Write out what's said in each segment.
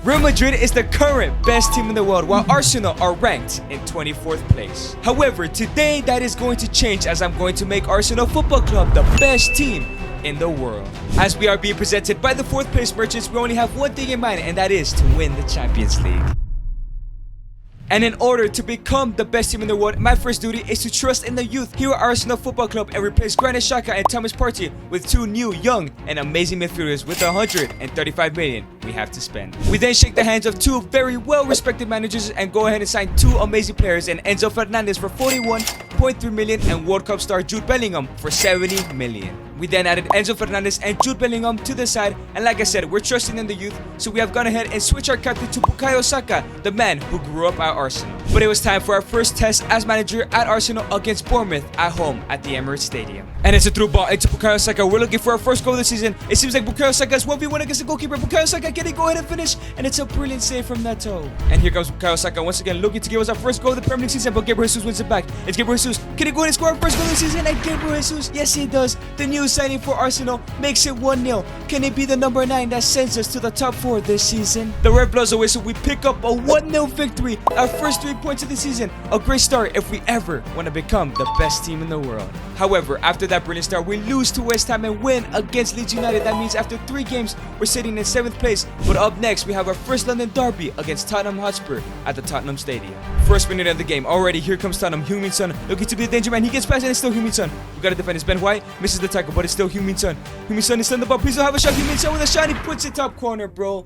Real Madrid is the current best team in the world, while Arsenal are ranked in 24th place. However, today that is going to change, as I'm going to make Arsenal Football Club the best team in the world. As we are being presented by the 4th place merchants, we only have one thing in mind, and that is to win the Champions League. And in order to become the best team in the world, my first duty is to trust in the youth here at Arsenal Football Club and replace Granit, Xhaka and Thomas Partey with 2 new, young and amazing midfielders with 135 million we have to spend. We then shake the hands of 2 very well-respected managers and go ahead and sign 2 amazing players in Enzo Fernandez for 41.3 million and World Cup star Jude Bellingham for 70 million. We then added Enzo Fernandez and Jude Bellingham to the side, and like I said, we're trusting in the youth, so we have gone ahead and switched our captain to Bukayo Saka, the man who grew up at Arsenal. But it was time for our first test as manager at Arsenal against Bournemouth at home at the Emirates Stadium. And it's a through ball into Bukayo Saka. We're looking for our first goal of the season. It seems like Bukayo Saka is 1v1 against the goalkeeper. Bukayo Saka, can he go ahead and finish? And it's a brilliant save from Neto. And here comes Bukayo Saka once again, looking to give us our first goal of the Premier League season, but Gabriel Jesus wins it back. It's Gabriel Jesus. Can he go ahead and score our first goal of the season? And Gabriel Jesus, yes he does. The new signing for Arsenal makes it 1-0. Can it be the number 9 that sends us to the top 4 this season? The red blows a whistle. We pick up a 1-0 victory. Our first 3 points of the season. A great start if we ever want to become the best team in the world. However, after that brilliant start, we lose to West Ham and win against Leeds United. That means after 3 games, we're sitting in 7th place. But up next, we have our first London derby against Tottenham Hotspur at the Tottenham Stadium. First minute of the game. Already, here comes Tottenham. Heung-min Son looking to be a danger man. He gets past and it's still Heung-min Son. We got to defend. It's Ben White. Misses the tackle, but it's still Heung-min Son. Heung-min Son is on the ball. Please don't have a shot. Heung-min Son with a shot. He puts it top corner, bro.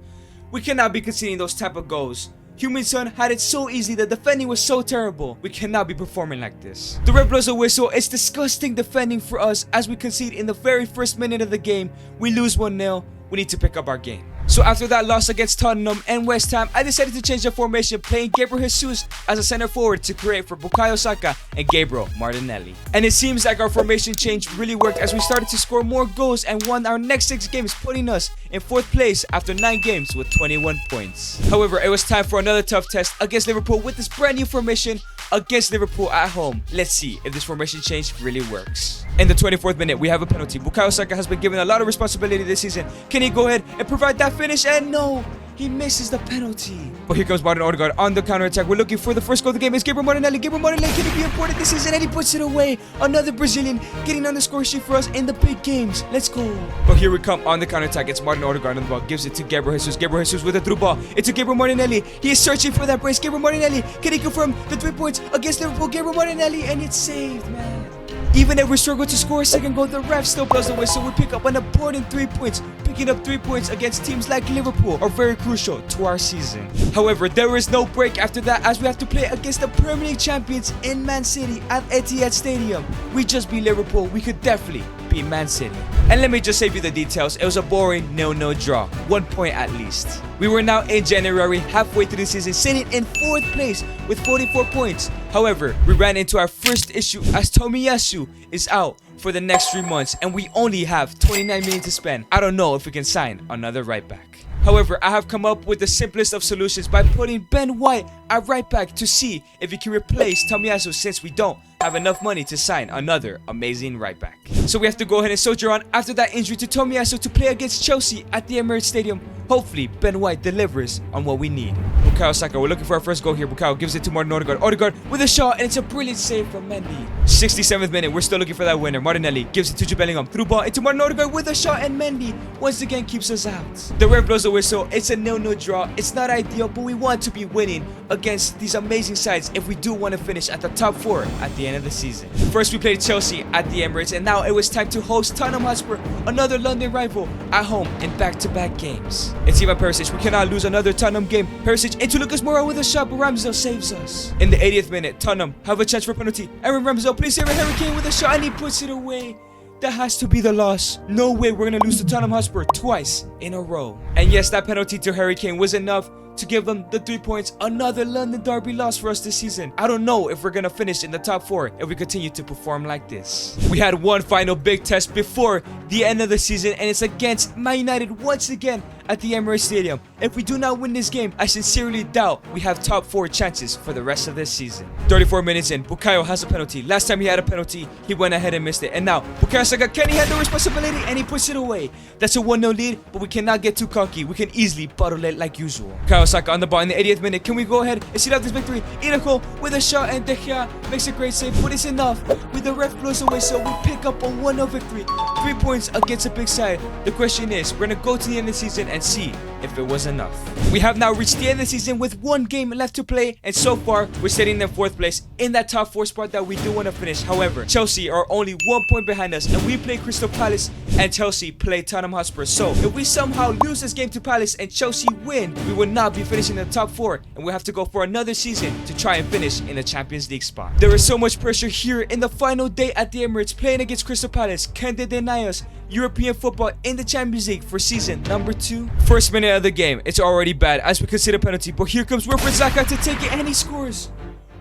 We cannot be conceding those type of goals. Heung-min Son had it so easy. The defending was so terrible. We cannot be performing like this. The red blows a whistle. It's disgusting defending for us as we concede in the very first minute of the game. We lose 1-0. We need to pick up our game. So after that loss against Tottenham and West Ham, I decided to change the formation, playing Gabriel Jesus as a center forward to create for Bukayo Saka and Gabriel Martinelli. And it seems like our formation change really worked as we started to score more goals and won our next 6 games, putting us in 4th place after 9 games with 21 points. However, it was time for another tough test against Liverpool with this brand new formation against Liverpool at home. Let's see if this formation change really works. In the 24th minute, we have a penalty. Bukayo Saka has been given a lot of responsibility this season. Can he go ahead and provide that finish? And no, he misses the penalty. But here comes Martin Odegaard on the counter-attack. We're looking for the first goal of the game. It's Gabriel Martinelli. Gabriel Martinelli, can he be important this season? And he puts it away. Another Brazilian getting on the score sheet for us in the big games. Let's go. But here we come on the counter-attack. It's Martin Odegaard on the ball. Gives it to Gabriel Jesus. Gabriel Jesus with a through ball. It's a Gabriel Martinelli. He is searching for that brace. Gabriel Martinelli, can he confirm the 3 points against Liverpool? Gabriel Martinelli, and it's saved, man. Even if we struggle to score a second goal, the ref still blows the whistle. We pick up an important 3 points. Picking up 3 points against teams like Liverpool are very crucial to our season. However, there is no break after that as we have to play against the Premier League champions in Man City at Etihad Stadium. We just beat Liverpool. We could definitely beat Man City. And let me just save you the details. It was a boring 0-0 draw. 1 point at least. We were now in January, halfway through the season, sitting in 4th place with 44 points. However, we ran into our first issue as Tomiyasu is out for the next 3 months and we only have 29 million to spend. I don't know if we can sign another right back. However, I have come up with the simplest of solutions by putting Ben White at right back to see if he can replace Tomiyasu, since we don't have enough money to sign another amazing right back. So we have to go ahead and soldier on after that injury to Tomiyasu to play against Chelsea at the Emirates Stadium. Hopefully, Ben White delivers on what we need. Bukayo Saka, we're looking for our first goal here. Bukayo gives it to Martin Odegaard. Odegaard with a shot, and it's a brilliant save from Mendy. 67th minute, we're still looking for that winner. Martinelli gives it to Jude Bellingham. Through ball into Martin Odegaard with a shot, and Mendy once again keeps us out. The ref blows the whistle. It's a 0-0 draw. It's not ideal, but we want to be winning against these amazing sides if we do want to finish at the top 4 at the end of the season. First, we played Chelsea at the Emirates, and now it was time to host Tottenham Hotspur, another London rival, at home in back-to-back games. It's Ivan Perisic. We cannot lose another Tottenham game. Perisic into Lucas Moura with a shot, but Ramsdale saves us. In the 80th minute, Tottenham have a chance for a penalty. Aaron Ramsdale plays here, Harry Kane with a shot, and he puts it away. That has to be the loss. No way we're going to lose to Tottenham Hotspur twice in a row. And yes, that penalty to Harry Kane was enough to give them the 3 points. Another London derby loss for us this season. I don't know if we're gonna finish in the top 4 if we continue to perform like this. We had one final big test before the end of the season, and it's against Man United once again at the Emirates Stadium. If we do not win this game, I sincerely doubt we have top 4 chances for the rest of this season. 34 minutes in, Bukayo has a penalty. Last time he had a penalty, he went ahead and missed it. And now, Bukayo Saka, can he handle responsibility? And he puts it away. That's a 1-0 lead, but we cannot get too cocky. We can easily bottle it like usual. Bukayo Saka on the ball in the 80th minute. Can we go ahead and seal out this victory? Irako with a shot, and De Gea makes a great save, but it's enough. With the ref blows away, so we pick up a 1-0 victory. 3 points against a big side. The question is, we're gonna go to the end of the season and see if it was enough. We have now reached the end of the season with 1 game left to play, and so far we're sitting in 4th place in that top 4 spot that we do want to finish. However, Chelsea are only 1 point behind us, and we play Crystal Palace and Chelsea play Tottenham Hotspur. So if we somehow lose this game to Palace and Chelsea win, we will not be finishing in the top 4, and we'll have to go for another season to try and finish in the Champions League spot. There is so much pressure here in the final day at the Emirates playing against Crystal Palace. Can they deny us European football in the Champions League for season number 2? First minute of the game, it's already bad as we consider penalty, but here comes Xhaka to take it, and he scores.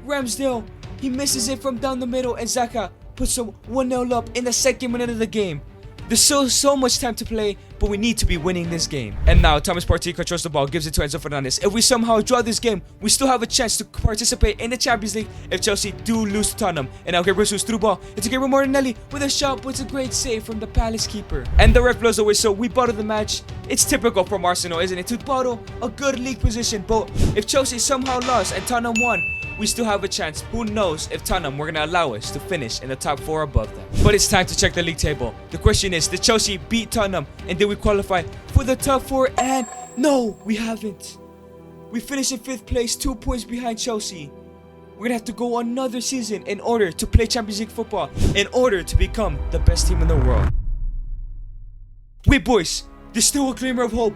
Ramsdale, he misses it from down the middle, and Xhaka puts them 1-0 up in the 2nd minute of the game. There's so much time to play, but we need to be winning this game. And now Thomas Partey controls the ball, gives it to Enzo Fernandez. If we somehow draw this game, we still have a chance to participate in the Champions League if Chelsea do lose to Tottenham. And now Gabriel Jesus through ball. It's Gabriel Martinelli with a shot, but it's a great save from the Palace keeper. And the ref blows away, so we bottle the match. It's typical from Arsenal, isn't it, to bottle a good league position. But if Chelsea somehow lost and Tottenham won, we still have a chance. Who knows if Tottenham were going to allow us to finish in the top 4 above them. But it's time to check the league table. The question is, did Chelsea beat Tottenham, and did we qualify for the top 4? And no, we haven't. We finished in 5th place, 2 points behind Chelsea. We're going to have to go another season in order to play Champions League football, in order to become the best team in the world. Wait, boys, there's still a glimmer of hope.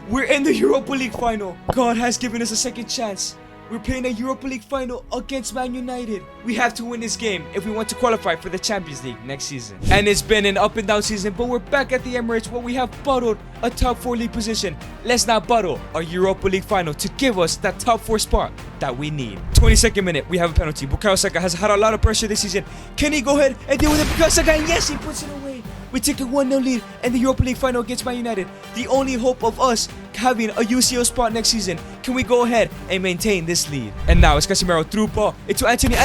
We're in the Europa League final. God has given us a second chance. We're playing a Europa League final against Man United. We have to win this game if we want to qualify for the Champions League next season. And it's been an up and down season, but we're back at the Emirates where we have bottled a top 4 league position. Let's now bottle a Europa League final to give us that top 4 spot that we need. 22nd minute, we have a penalty. Bukayo Saka has had a lot of pressure this season. Can he go ahead and deal with it? Bukayo Saka, and yes, he puts it away. We take a 1-0 lead in the Europa League final against Man United. The only hope of us having a UCL spot next season. Can we go ahead and maintain this lead? And now it's Casemiro through ball into Anthony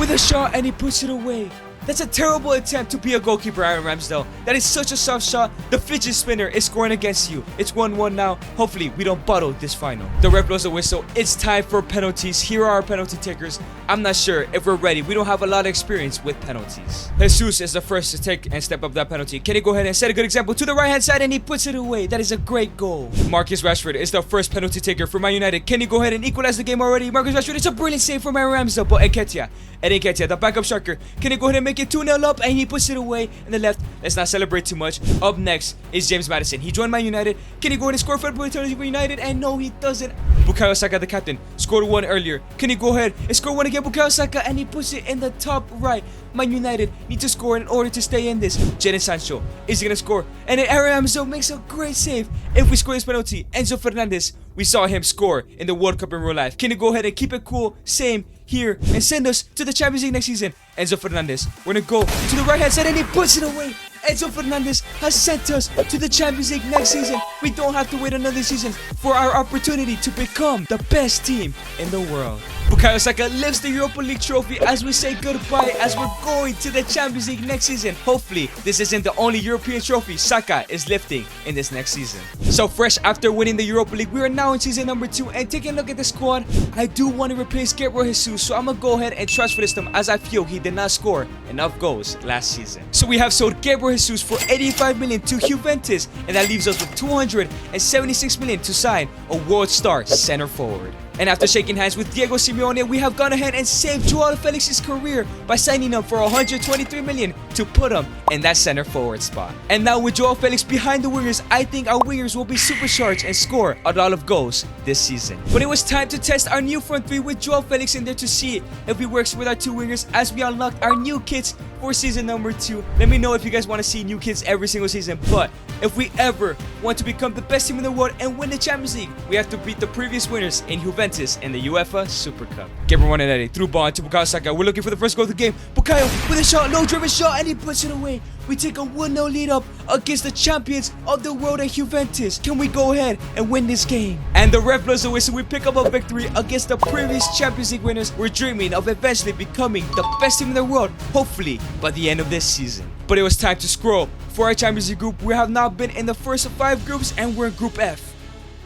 with a shot, and he puts it away. That's a terrible attempt to be a goalkeeper, Aaron Ramsdale. That is such a soft shot. The fidget spinner is scoring against you. It's 1-1 now. Hopefully, we don't bottle this final. The ref blows the whistle. It's time for penalties. Here are our penalty takers. I'm not sure if we're ready. We don't have a lot of experience with penalties. Jesus is the first to take and step up that penalty. Can he go ahead and set a good example to the right-hand side, and he puts it away. That is a great goal. Marcus Rashford is the first penalty taker for Man United. Can he go ahead and equalize the game already? Marcus Rashford, it's a brilliant save from Aaron Ramsdale, but Nketiah, the backup striker, can he go ahead and make it 2-0 up, and he puts it away in the left. Let's not celebrate too much. Up next is James Maddison. He joined Man United. Can he go ahead and score for United? And no, he doesn't. Bukayo Saka, the captain, scored 1 earlier. Can he go ahead and score 1 again? Bukayo Saka, and he puts it in the top right. Man United need to score in order to stay in this. Jadon Sancho is going to score, and then Aaron Ramsdale makes a great save. If we score this penalty, Enzo Fernandez, we saw him score in the World Cup in real life. Can he go ahead and keep it cool? Same here, and send us to the Champions League next season. Enzo Fernandez, we're going to go to the right hand side, and he puts it away. Enzo Fernandez has sent us to the Champions League next season. We don't have to wait another season for our opportunity to become the best team in the world. Bukayo Saka lifts the Europa League trophy as we say goodbye as we're going to the Champions League next season. Hopefully, this isn't the only European trophy Saka is lifting in this next season. So fresh after winning the Europa League, we are now in season number 2, and taking a look at the squad, I do want to replace Gabriel Jesus, so I'm going to go ahead and transfer this to him as I feel he did not score enough goals last season. So we have sold Gabriel Jesus for 85 million to Juventus, and that leaves us with 276 million to sign a world star center forward. And after shaking hands with Diego Simeone, we have gone ahead and saved Joao Felix's career by signing him for 123 million to put him in that center forward spot. And now with Joao Felix behind the wingers, I think our wingers will be supercharged and score a lot of goals this season. But it was time to test our new front three with Joao Felix in there to see if it works with our 2 wingers as we unlocked our new kits for season number 2. Let me know if you guys want to see new kits every single season, but if we ever want to become the best team in the world and win the Champions League, we have to beat the previous winners in Juventus in the UEFA Super Cup. Gabriel Martinelli through ball into Bukayo Saka. We're looking for the first goal of the game. Bukayo with a shot, low driven shot, and he puts it away. We take a 1-0 lead up against the champions of the world and Juventus. Can we go ahead and win this game? And the ref blows the whistle. We pick up a victory against the previous Champions League winners. We're dreaming of eventually becoming the best team in the world, hopefully by the end of this season. But it was time to scroll. For our Champions League group, we have now been in the first of 5 groups and we're in Group F.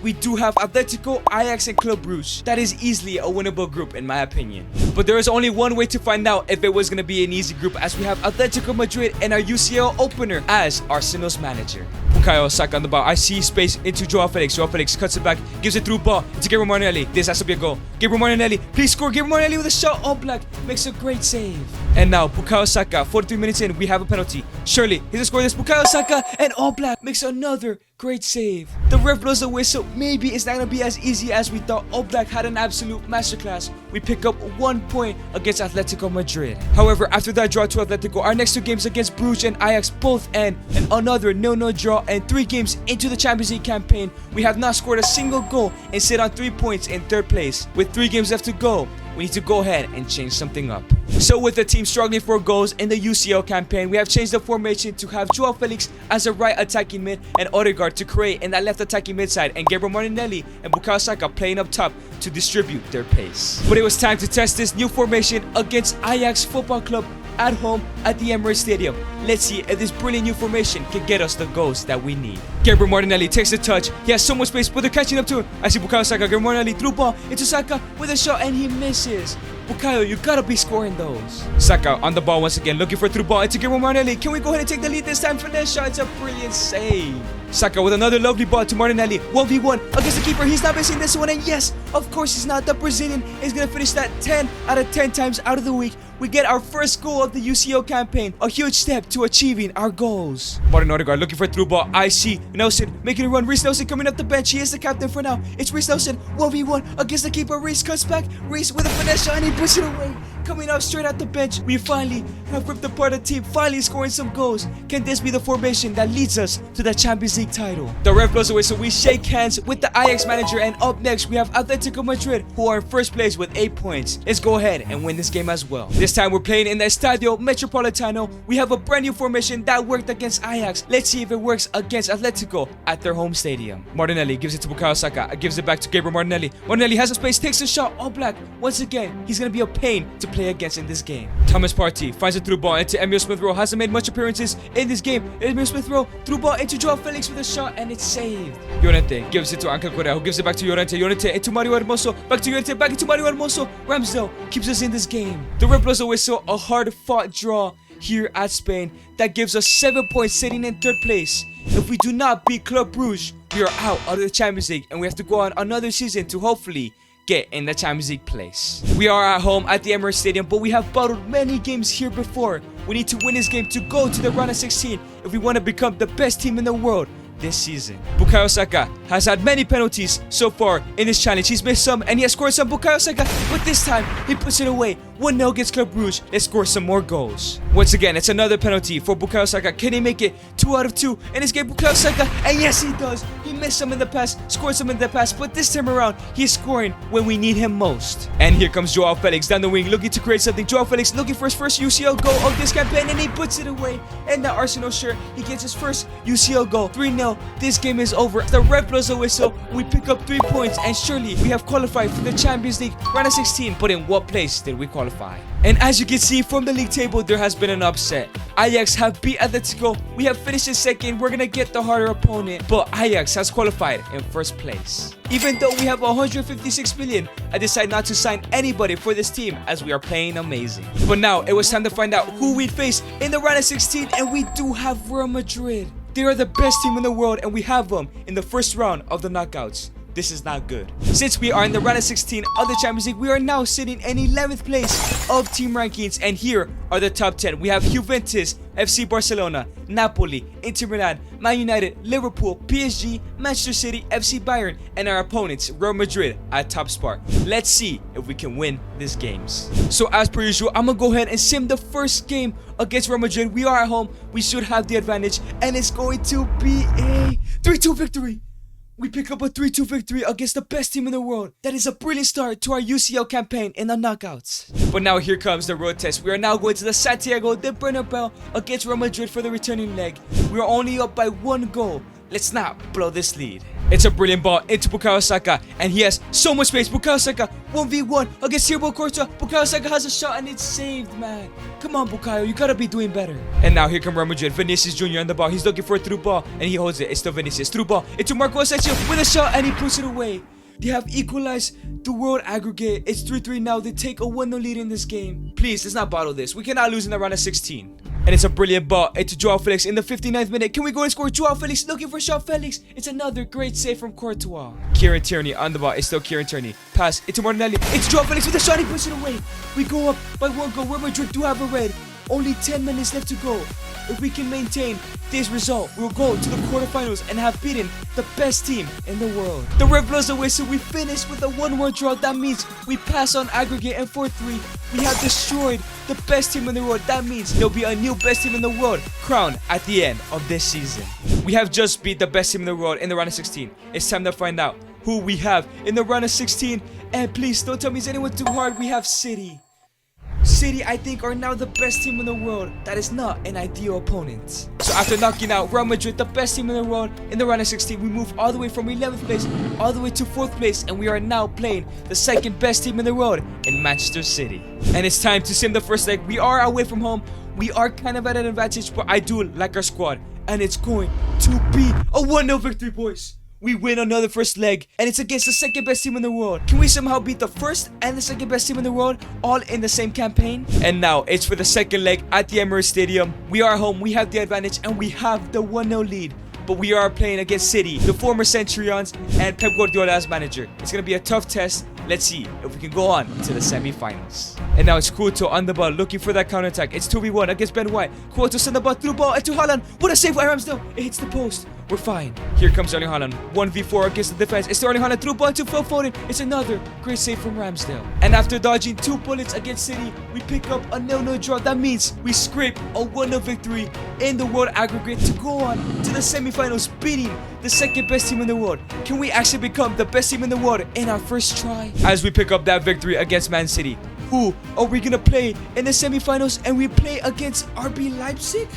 We do have Atletico, Ajax, and Club Brugge. That is easily a winnable group in my opinion. But there is only one way to find out if it was going to be an easy group, as we have Atletico Madrid and our UCL opener as Arsenal's manager. Bukayo, Saka on the ball. I see space into Joao Felix. Joao Felix cuts it back, gives it through ball to Gabriel Martinelli. This has to be a goal. Gabriel Martinelli, please score. Gabriel Martinelli with a shot. All black makes a great save. And now Bukayo Saka, 43 minutes in, we have a penalty. Surely he's gonna score this. Bukayo Saka and All Black makes another great save. The ref blows the whistle. Maybe it's not gonna be as easy as we thought. All Black had an absolute masterclass. We pick up 1 point against Atletico Madrid. However, after that draw to Atletico, our next 2 games against Bruges and Ajax both end in another 0-0 draw, and 3 games into the Champions League campaign, we have not scored a single goal and sit on 3 points in 3rd place. With 3 games left to go, we need to go ahead and change something up. So with the team struggling for goals in the UCL campaign, we have changed the formation to have Joao Felix as a right attacking mid and Odegaard to create in that left attacking mid side, and Gabriel Martinelli and Bukayo Saka playing up top to distribute their pace. But it was time to test this new formation against Ajax Football Club at home at the Emirates Stadium. Let's see if this brilliant new formation can get us the goals that we need. Gabriel Martinelli takes the touch. He has so much space, but they're catching up to him. I see Bukayo Saka. Gabriel Martinelli through ball into Saka with a shot, and he misses. Bukayo, you gotta be scoring those. Saka on the ball once again, looking for a through ball into Gabriel Martinelli. Can we go ahead and take the lead this time for this shot? It's a brilliant save. Saka with another lovely ball to Martinelli. 1v1 against the keeper. He's not missing this one, and yes, of course he's not. The Brazilian is gonna finish that 10 out of 10 times out of the week. We get our first goal of the UCL campaign. A huge step to achieving our goals. Martin Odegaard looking for a through ball. I see Nelson making a run. Reece Nelson coming up the bench. He is the captain for now. It's Reece Nelson. 1v1 against the keeper. Reece cuts back. Reece with a finesse shot, and he puts it away. Coming up straight out the bench. We finally have ripped apart the team. Finally scoring some goals. Can this be the formation that leads us to the Champions League title? The ref blows away, so we shake hands with the Ajax manager, and up next we have Atletico Madrid, who are in first place with 8 points. Let's go ahead and win this game as well. This time we're playing in the Estadio Metropolitano. We have a brand new formation that worked against Ajax. Let's see if it works against Atletico at their home stadium. Martinelli gives it to Bukayo Saka. Gives it back to Gabriel Martinelli. Martinelli has a space, takes a shot. All Black. Once again, he's gonna be a pain to play against in this game. Thomas Partey finds a through ball into Emile Smith-Rowe. Hasn't made much appearances in this game. Emile Smith-Rowe through ball into Joao Felix with a shot, and it's saved. Llorente gives it to Ángel Correa, who gives it back to Llorente. Llorente into Mario Hermoso. Back to Llorente. Back into Mario Hermoso. Ramsdale keeps us in this game. The ref blows a whistle. A hard-fought draw here at Spain that gives us 7 points, sitting in 3rd place. If we do not beat Club Brugge, we are out of the Champions League, and we have to go on another season to hopefully get in the Champions League place. We are at home at the Emirates Stadium, but we have battled many games here before. We need to win this game to go to the round of 16 if we want to become the best team in the world this season. Bukayo Saka has had many penalties so far in this challenge. He's missed some and he has scored some. Bukayo Saka, but this time he puts it away. 1-0 against Club Brugge. Let's score some more goals. Once again, it's another penalty for Bukayo Saka. Can he make it? 2 out of 2 in this game. Bukayo Saka, and yes he does. He missed some in the past, scored some in the past, but this time around he's scoring when we need him most. And here comes Joao Felix down the wing, looking to create something. Joao Felix looking for his first UCL goal of this campaign, and he puts it away. And the Arsenal shirt, he gets his first UCL goal. 3-0. This game is over. The ref blows a whistle. We pick up 3 points, and surely we have qualified for the Champions League round of 16. But in what place did we qualify? And as you can see from the league table, there has been an upset. Ajax have beat Atletico. We have finished in second. We're gonna get the harder opponent, but Ajax has qualified in first place. Even though we have 156 million, I decided not to sign anybody for this team as we are playing amazing. But now it was time to find out who we'd face in the round of 16, and we do have Real Madrid. They are the best team in the world, and we have them in the first round of the knockouts. This is not good. Since we are in the round of 16 of the Champions League, we are now sitting in 11th place of team rankings, and here are the top 10. We have Juventus, FC Barcelona, Napoli, Inter Milan, Man United, Liverpool, PSG, Manchester City, FC Bayern, and our opponents, Real Madrid, at top spot. Let's see if we can win these games. So as per usual, I'm gonna go ahead and sim the first game against Real Madrid. We are at home. We should have the advantage, and it's going to be a 3-2 victory. We pick up a 3-2 victory against the best team in the world. That is a brilliant start to our UCL campaign in the knockouts. But now here comes the road test. We are now going to the Santiago de Bernabeu against Real Madrid for the returning leg. We are only up by 1 goal. Let's not blow this lead. It's a brilliant ball into Bukayo Saka, and he has so much space. Bukayo Saka 1v1 against Thibaut Courtois. Bukayo Saka has a shot and it's saved, man. Come on, Bukayo, you gotta be doing better. And now here come Real Madrid. Vinicius Jr. on the ball. He's looking for a through ball, and he holds it. It's still Vinicius. Through ball into Marco Asensio with a shot, and he puts it away. They have equalized the world aggregate. It's 3-3 now. They take a 1-0 lead in this game. Please, let's not bottle this. We cannot lose in the round of 16. And it's a brilliant ball into Joao Felix in the 59th minute. Can we go and score? Joao Felix looking for Joao Felix. It's another great save from Courtois. Kieran Tierney on the ball. It's still Kieran Tierney. Pass into Martinelli. It's Joao Felix with a shot. He puts it away. We go up by 1 goal. Real Madrid do have a red. Only 10 minutes left to go. If we can maintain this result, we'll go to the quarterfinals and have beaten the best team in the world. The ref blows the whistle. We finish with a 1-1 draw. That means we pass on aggregate, and 4-3. We have destroyed the best team in the world. That means there'll be a new best team in the world crowned at the end of this season. We have just beat the best team in the world in the round of 16. It's time to find out who we have in the round of 16. And please don't tell me it's anyone too hard. We have City. City, I think, are now the best team in the world. That is not an ideal opponent. So after knocking out Real Madrid, the best team in the world, in the round of 16, we move all the way from 11th place all the way to 4th place, and we are now playing the second best team in the world in Manchester City. And it's time to sim the first leg. We are away from home. We are kind of at an advantage, but I do like our squad, and it's going to be a 1-0 victory, boys. We win another first leg, and it's against the second best team in the world. Can we somehow beat the first and the second best team in the world all in the same campaign? And now it's for the second leg at the Emirates Stadium. We are home, we have the advantage, and we have the 1-0 lead. But we are playing against City, the former Centurions, and Pep Guardiola as manager. It's going to be a tough test. Let's see if we can go on to the semi-finals. And now it's Couto on the ball, looking for that counter-attack. It's 2v1 against Ben White. Couto sends the ball through ball into Haaland. What a save by Ramsdale. It hits the post. We're fine. Here comes Erling Haaland. 1v4 against the defense. It's Erling Haaland through ball to Phil Foden. It's another great save from Ramsdale. And after dodging 2 bullets against City, we pick up a 0-0 draw. That means we scrape a 1-0 victory in the world aggregate to go on to the semi-finals, beating the second best team in the world. Can we actually become the best team in the world in our first try? As we pick up that victory against Man City, who are we gonna play in the semi-finals? And we play against RB Leipzig?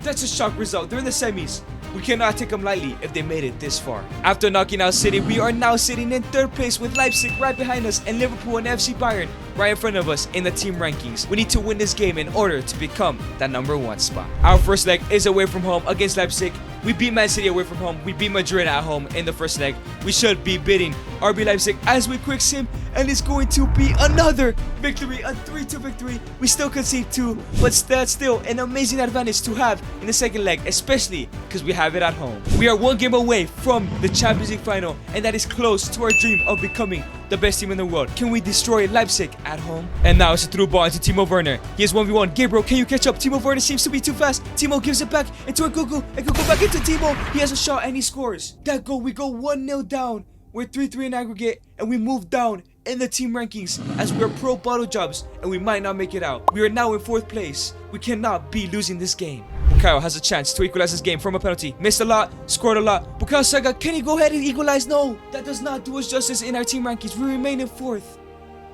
That's a shock result. They're in the semis. We cannot take them lightly if they made it this far. After knocking out City, we are now sitting in 3rd place with Leipzig right behind us and Liverpool and FC Bayern right in front of us in the team rankings. We need to win this game in order to become that #1 spot. Our first leg is away from home against Leipzig. We beat Man City away from home. We beat Madrid at home in the first leg. We should be beating RB Leipzig as we quick sim, and it's going to be another victory, a 3-2 victory. We still concede 2, but that's still an amazing advantage to have in the second leg, especially because we have it at home. We are 1 game away from the Champions League final, and that is close to our dream of becoming the best team in the world. Can we destroy Leipzig at home? And now it's a through ball into Timo Werner. He has 1v1. Gabriel, can you catch up? Timo Werner seems to be too fast. Timo gives it back into Nkunku. Nkunku back into Timo. He has a shot and he scores. That goal, we go 1-0 down. We're 3-3 in aggregate, and we move down in the team rankings as we're pro bottle jobs, and we might not make it out. We are now in 4th place. We cannot be losing this game. Bukayo has a chance to equalize this game from a penalty. Missed a lot, scored a lot. Bukayo Saka, can he go ahead and equalize? No, that does not do us justice in our team rankings. We remain in 4th.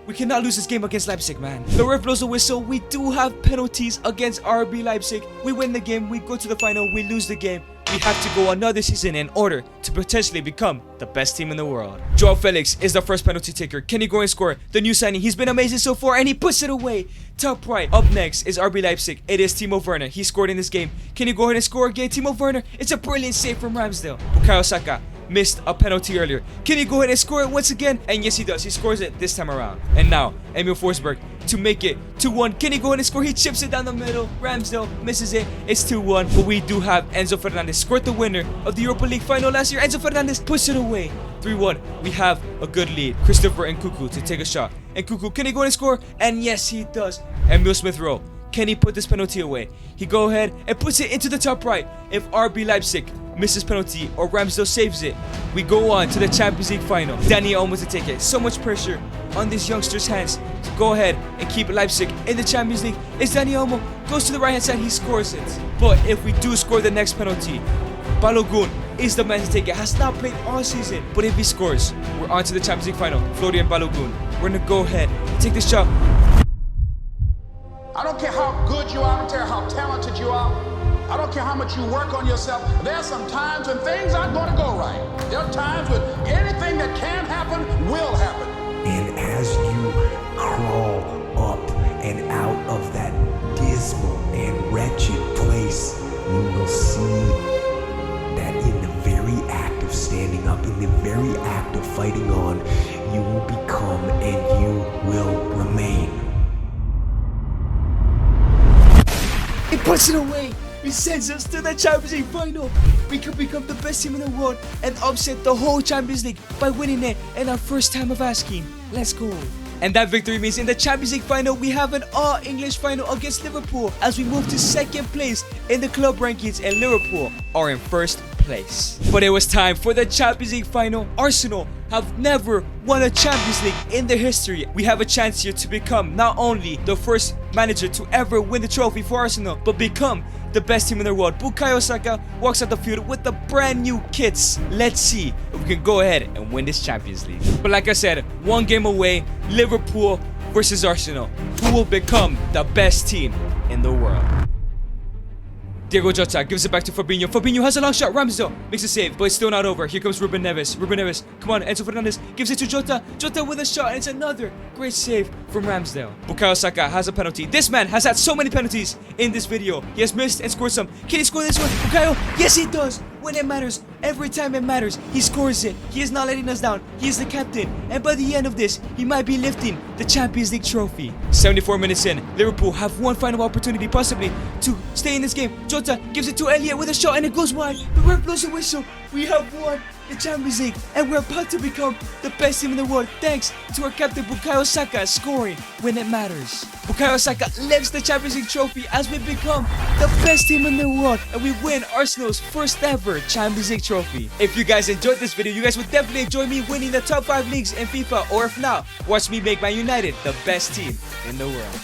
We cannot lose this game against Leipzig, man. The ref blows the whistle. We do have penalties against RB Leipzig. We win the game, we go to the final, we lose the game. We have to go another season in order to potentially become the best team in the world. Joao Felix is the first penalty taker. Can he go and score? The new signing, he's been amazing so far, and he puts it away. Top right. Up next is RB Leipzig. It is Timo Werner. He scored in this game. Can he go ahead and score again? Timo Werner. It's a brilliant save from Ramsdale. Bukayo Saka missed a penalty earlier. Can he go ahead and score it once again? And yes, he does. He scores it this time around. And now, Emil Forsberg to make it 2-1. Can he go ahead and score? He chips it down the middle. Ramsdale misses it. It's 2-1. But we do have Enzo Fernandez scored the winner of the Europa League final last year. Enzo Fernandez puts it away. 3-1. We have a good lead. Christopher Nkunku to take a shot. Nkunku, can he go ahead and score? And yes, he does. Emil Smith-Rowe. Can he put this penalty away? He go ahead and puts it into the top right. If RB Leipzig misses penalty or Ramsdale saves it, we go on to the Champions League final. Danny Olmo to take it. So much pressure on this youngster's hands to go ahead and keep Leipzig in the Champions League. It's Danny Olmo. Goes to the right hand side. He scores it. But if we do score the next penalty, Balogun is the man to take it. Has not played all season, but if he scores, we're on to the Champions League final. Florian Balogun, we're gonna go ahead and take this shot. I don't care how good you are, I don't care how talented you are, I don't care how much you work on yourself. There are some times when things aren't going to go right. There are times when anything that can happen will happen. And as you crawl up and out of that dismal and wretched place, you will see that in the very act of standing up, in the very act of fighting on, you will become and you will remain. He puts it away. He sends us to the Champions League final. We could become the best team in the world and upset the whole Champions League by winning it in our first time of asking. Let's go. And that victory means in the Champions League final, we have an all-English final against Liverpool as we move to second place in the club rankings, and Liverpool are in first place. But it was time for the Champions League final. Arsenal have never won a Champions League in their history. We have a chance here to become not only the first manager to ever win the trophy for Arsenal, but become the best team in the world. Bukayo Saka walks out the field with the brand new kits. Let's see if we can go ahead and win this Champions League. But like I said, one game away, Liverpool versus Arsenal. Who will become the best team in the world? Diego Jota gives it back to Fabinho. Fabinho has a long shot. Ramsdale makes a save, but it's still not over. Here comes Ruben Neves. Ruben Neves, come on. Enzo Fernandez gives it to Jota. Jota with a shot, and it's another great save from Ramsdale. Bukayo Saka has a penalty. This man has had so many penalties in this video. He has missed and scored some. Can he score this one? Bukayo, yes he does. When it matters, every time it matters, he scores it. He is not letting us down. He is the captain. And by the end of this, he might be lifting the Champions League trophy. 74 minutes in, Liverpool have one final opportunity possibly to stay in this game. Jota gives it to Elliott with a shot and it goes wide. The ref blows a whistle. We have won the Champions League and we're about to become the best team in the world thanks to our captain Bukayo Saka scoring when it matters. Bukayo Saka lifts the Champions League trophy as we become the best team in the world and we win Arsenal's first ever Champions League trophy. If you guys enjoyed this video, you guys would definitely enjoy me winning the top 5 leagues in FIFA, or if not, watch me make Man United the best team in the world.